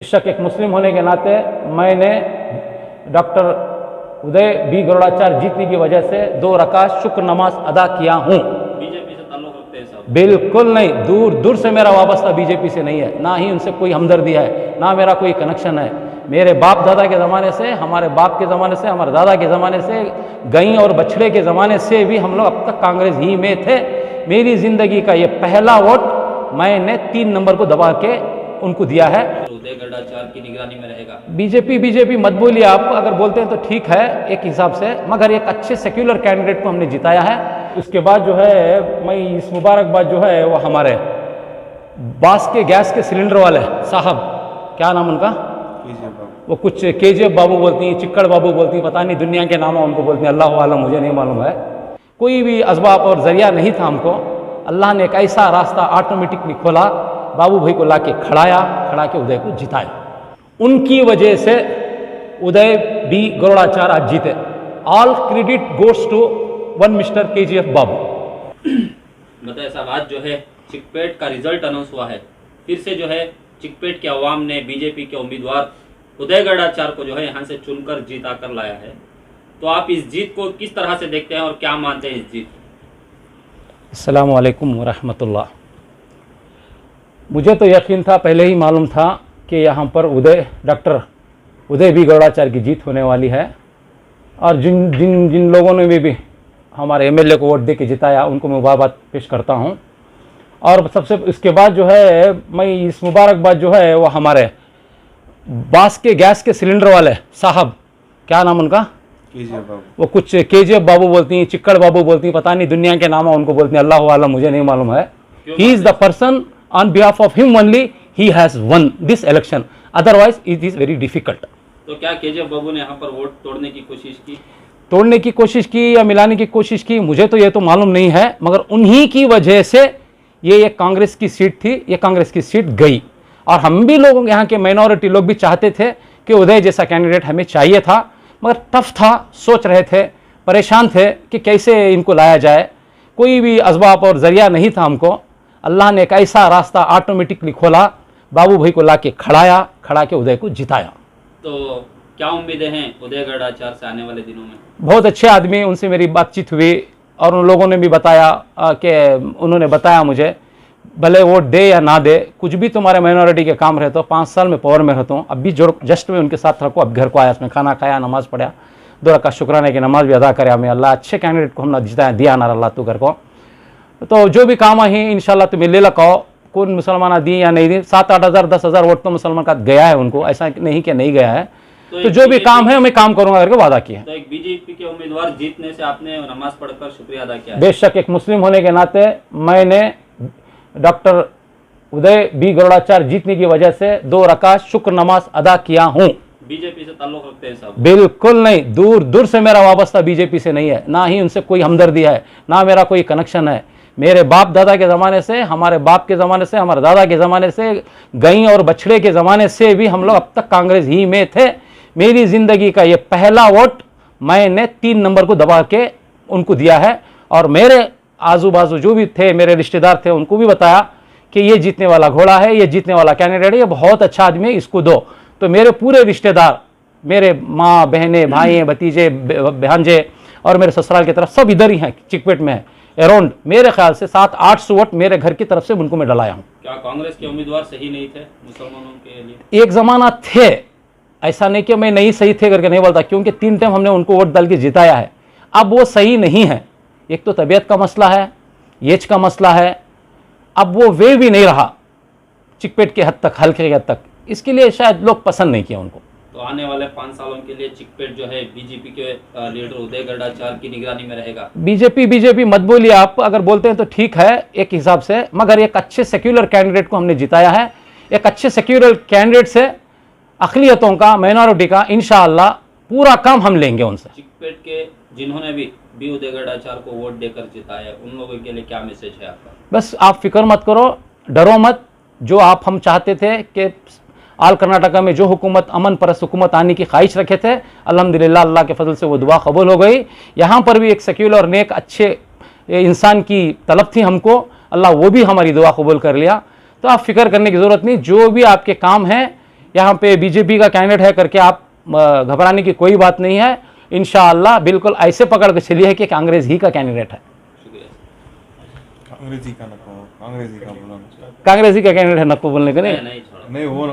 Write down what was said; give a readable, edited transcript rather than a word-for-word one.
बेशक एक मुस्लिम होने के नाते मैंने डॉक्टर उदय बी गरुड़ाचार्य जीतने की वजह से 2 रकात शुक्र नमाज अदा किया हूँ। बीजेपी से ताल्लुक रखते हैं साहब? बिल्कुल नहीं, दूर दूर से मेरा वाबस्ता बीजेपी से नहीं है, ना ही उनसे कोई हमदर्दी है, ना मेरा कोई कनेक्शन है। मेरे बाप दादा के ज़माने से, हमारे बाप के ज़माने से, हमारे दादा के ज़माने से, गई और बछड़े के ज़माने से भी हम लोग अब तक कांग्रेस ही में थे। मेरी ज़िंदगी का ये पहला वोट मैंने 3 नंबर को दबा के उनको दिया है। उदय गरुड़ाचार्य की निगरानी में रहेगा? बीजेपी मत बोलिए आप, अगर बोलते हैं तो ठीक है एक हिसाब से, मगर एक अच्छे सेक्युलर कैंडिडेट को हमने जिताया है। उसके बाद जो है मैं इस मुबारकबाद जो है वो हमारे बास के गैस के सिलेंडर वाले साहब, क्या नाम उनका, वो कुछ केजीएफ बाबू बोलती हैं, चिक्कड़ बाबू बोलती हैं, पता नहीं दुनिया के नाम उनको बोलती हैं, अल्लाह आलम, मुझे नहीं मालूम है। कोई भी असबाब और ज़रिया नहीं था हमको, अल्लाह ने एक ऐसा रास्ता ऑटोमेटिकली खोला, बाबू भाई को ला के खड़ा के उदय को जिताया। उनकी वजह से उदय बी गरुड़ाचार्य आज जीते। All credit goes to one mister KGF Babu. बताए साहब, आज जो है चिकपेट का रिजल्ट अनाउंस हुआ है, फिर से जो है चिकपेट के अवाम ने बीजेपी के उम्मीदवार उदय गरुड़ाचार्य को जो है यहाँ से चुनकर जीता कर लाया है, तो आप इस जीत को किस तरह से देखते हैं और क्या मानते हैं इस जीत? अस्सलामु अलैकुम वरहमतुल्लाह। मुझे तो यकीन था, पहले ही मालूम था कि यहाँ पर डॉक्टर उदय बी गरुड़ाचार्य की जीत होने वाली है, और जिन लोगों ने भी हमारे एमएलए को वोट दे के जिताया उनको मैं मुबारकबाद पेश करता हूँ। और सबसे इसके बाद जो है मैं इस मुबारकबाद जो है वो हमारे बास के गैस के सिलेंडर वाले साहब, क्या नाम उनका, वो कुछ केजीएफ बाबू बोलती हैं, चिक्कड़ बाबू बोलती हैं, पता नहीं दुनिया के नाम उनको बोलती हैं, अल्लाह आलम, मुझे नहीं मालूम है। He is the person on behalf of him only he has won this election, otherwise it is very difficult। तो क्या केजीएफ बाबू ने यहाँ पर वोट तोड़ने की कोशिश की या मिलाने की कोशिश की, मुझे तो ये तो मालूम नहीं है, मगर उन्हीं की वजह से ये कांग्रेस की सीट थी, ये कांग्रेस की सीट गई। और हम भी लोग, यहाँ के माइनॉरिटी लोग भी चाहते थे कि उदय जैसा कैंडिडेट हमें चाहिए था, मगर टफ था, सोच रहे थे, परेशान थे कि कैसे इनको लाया जाए। कोई भी असबाब और ज़रिया नहीं था हमको, अल्लाह ने एक ऐसा रास्ता ऑटोमेटिकली खोला, बाबू भाई को ला के खड़ा के उदय को जिताया। तो क्या उम्मीदें हैं उदय गरुड़ाचार्य से आने वाले दिनों में? बहुत अच्छे आदमी, उनसे मेरी बातचीत हुई और उन लोगों ने भी बताया कि उन्होंने बताया मुझे, भले वोट दे या ना दे, कुछ भी तुम्हारे माइनॉरिटी के काम रहते हो, 5 साल में पावर में रहता हूँ, अब भी जस्ट में उनके साथ रखो, अब घर को आया, उसमें खाना खाया, नमाज पढ़ा, 2 रकात शुक्राने की नमाज भी अदा करे हमें, अल्लाह अच्छे कैंडिडेट को हमने जिताया दिया ना अल्लाह तू घर को। तो जो भी काम है इंशाल्लाह तुम्हें ले लगाओ, कौन मुसलमान दी या नहीं दी, 7-8 हज़ार 10 हज़ार वोट तो मुसलमान का गया है उनको, ऐसा नहीं कि नहीं गया है। तो जो भी काम है मैं काम करूंगा करके वादा किया। तो एक बीजेपी के उम्मीदवार जीतने से आपने नमाज पढ़कर शुक्रिया अदा किया? बेशक एक मुस्लिम होने के नाते मैंने डॉक्टर उदय बी गरुड़ाचार्य जीतने की वजह से 2 रकात शुक्र नमाज अदा किया हूँ। बीजेपी से ताल्लुक रखते हैं साहब? बिल्कुल नहीं, दूर दूर से मेरा वाबस्ता बीजेपी से नहीं है, ना ही उनसे कोई हमदर्दी है, ना मेरा कोई कनेक्शन है। मेरे बाप दादा के ज़माने से, हमारे बाप के ज़माने से, हमारे दादा के ज़माने से, गई और बछड़े के ज़माने से भी हम लोग अब तक कांग्रेस ही में थे। मेरी ज़िंदगी का ये पहला वोट मैंने 3 नंबर को दबा के उनको दिया है, और मेरे आजू बाजू जो भी थे, मेरे रिश्तेदार थे, उनको भी बताया कि ये जीतने वाला घोड़ा है, ये जीतने वाला कैंडिडेट है, ये बहुत अच्छा आदमी है, इसको दो। तो मेरे पूरे रिश्तेदार, मेरे माँ बहनें, भाई, भतीजे, भांजे और मेरे ससुराल की तरफ सब इधर ही हैं, चिकपेट में है। अराउंड मेरे ख्याल से 700-800 वोट मेरे घर की तरफ से उनको मैं डलाया हूँ। क्या कांग्रेस के उम्मीदवार सही नहीं थे मुसलमानों के लिए? एक ज़माना थे, ऐसा नहीं कि मैं नहीं सही थे करके नहीं बोलता, क्योंकि 3 टाइम हमने उनको वोट डाल के जिताया है। अब वो सही नहीं है, एक तो तबीयत का मसला है, एज का मसला है, अब वो वे भी नहीं रहा चिकपेट के हद तक, हल्के हद तक, इसके लिए शायद लोग पसंद नहीं किया उनको। तो आने वाले 5 सालों के लिए चिकपेट जो है बीजेपी के लीडर उदय गरुड़ाचार्य की निगरानी में रहेगा? बीजेपी मत बोलिए आप, अगर बोलते हैं तो ठीक है एक हिसाब से, मगर एक अच्छे सेक्युलर कैंडिडेट को हमने जिताया है। एक अच्छे सेक्युलर कैंडिडेट से अक़लियतों का, माइनॉरिटी का इंशाअल्लाह पूरा काम हम लेंगे उनसे। चिकपेट के जिन्होंने भी उदय गरुड़ाचार्य को वोट देकर जिताया, उन लोगों के लिए क्या मैसेज है आपका? बस आप फिक्र मत करो, डरो मत, जो आप हम चाहते थे कि आल कर्नाटका में जो हुकूमत, अमन परस्त हुकूमत आने की ख्वाहिश रखे थे, अल्हम्दुलिल्लाह अल्लाह के फजल से वो दुआ कबूल हो गई। यहाँ पर भी एक सेक्युलर और नेक अच्छे इंसान की तलब थी हमको, अल्लाह वो भी हमारी दुआ कबूल कर लिया। तो आप फिक्र करने की ज़रूरत नहीं, जो भी आपके काम हैं यहाँ पे बीजेपी का कैंडिडेट है करके आप घबराने की कोई बात नहीं है। इंशाअल्लाह बिल्कुल ऐसे पकड़ के चलिए कि कांग्रेस ही का कैंडिडेट है। कांग्रेस ही का नको, कांग्रेस ही का बोला कांग्रेस ही का कैंडिडेट है, नको बोलने का नहीं। नहीं छोड़ो। नहीं वो